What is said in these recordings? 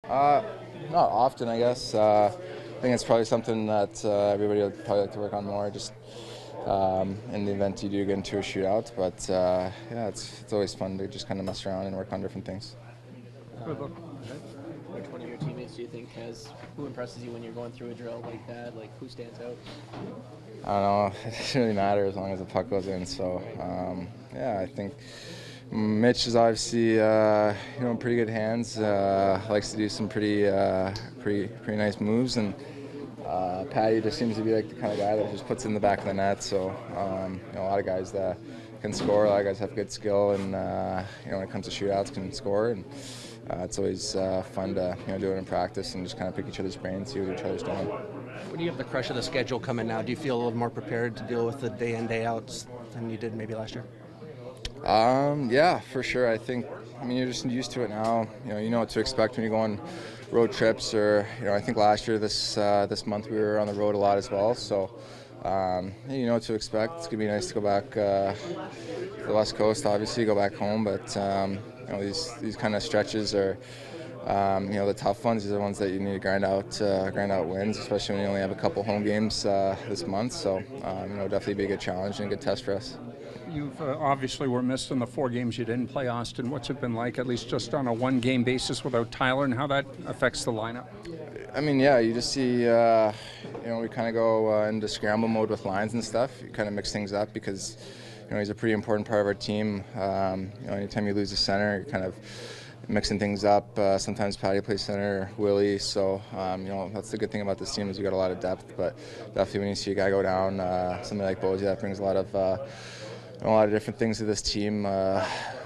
Uh, Not often, I guess. I think it's probably something that everybody would probably like to work on more, just in the event you do get into a shootout. But yeah, it's always fun to just kind of mess around and work on different things. Which one of your teammates do you think who impresses you when you're going through a drill like that? Like, who stands out? I don't know. It doesn't really matter as long as the puck goes in. So yeah, I think Mitch is obviously in pretty good hands. Likes to do some pretty nice moves, and Patty just seems to be like the kind of guy that just puts it in the back of the net. So a lot of guys that can score. A lot of guys have good skill, and when it comes to shootouts, can score. And it's always fun to do it in practice and just kind of pick each other's brains, see what each other's doing. When you have the crush of the schedule coming now, do you feel a little more prepared to deal with the day in, day outs than you did maybe last year? Yeah, for sure. You're just used to it now. You know what to expect when you go on road trips, or I think last year this month we were on the road a lot as well. So you know what to expect. It's gonna be nice to go back to the West Coast. Obviously, go back home, but these kind of stretches are. The tough ones. These are the ones that you need to grind out wins, especially when you only have a couple home games this month. So, definitely be a good challenge and a good test for us. You've obviously were missed in the 4 games you didn't play, Auston. What's it been like, at least just on a one-game basis without Tyler, and how that affects the lineup? Yeah, you just see, we kind of go into scramble mode with lines and stuff. You kind of mix things up because, he's a pretty important part of our team. Anytime you lose a center, you're kind of mixing things up. Sometimes Patty plays center, Willie. So, that's the good thing about this team is we got a lot of depth. But definitely when you see a guy go down, somebody like Bozak brings a lot of different things to this team.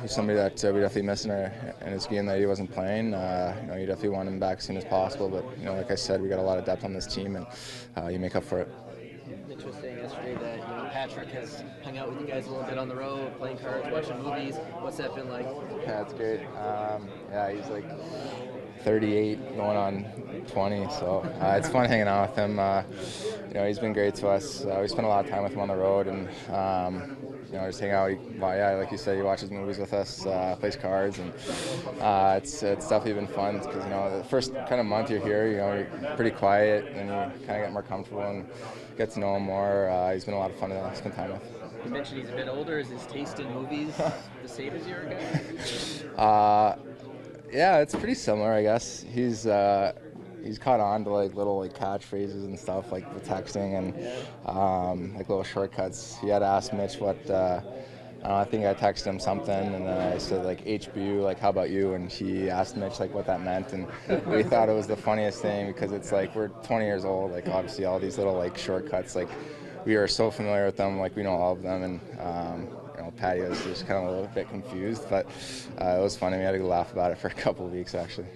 He's somebody that we definitely miss in his game that he wasn't playing. You definitely want him back as soon as possible. But like I said, we got a lot of depth on this team, and you make up for it. Mitch was saying yesterday that Patrick has hung out with you guys a little bit on the road, playing cards, watching movies. What's that been like? Yeah, it's great. Yeah, he's like 38, going on 20, so it's fun hanging out with him. He's been great to us. We spend a lot of time with him on the road, and just hang out. Like you said, he watches movies with us, plays cards, and it's definitely been fun because the first kind of month you're here, you're pretty quiet, and you kind of get more comfortable and get to know him more. He's been a lot of fun to spend time with. You mentioned he's a bit older. Is his taste in movies the same as your guys? Yeah, it's pretty similar, I guess. He's caught on to little catchphrases and stuff, like the texting and little shortcuts. He had asked Mitch what I think I texted him something, and then I said HBU, how about you? And he asked Mitch what that meant, and we thought it was the funniest thing because it's we're 20 years old, obviously all these little shortcuts, we are so familiar with them, we know all of them, and Patty was just kind of a little bit confused, but it was funny. We had to laugh about it for a couple of weeks actually.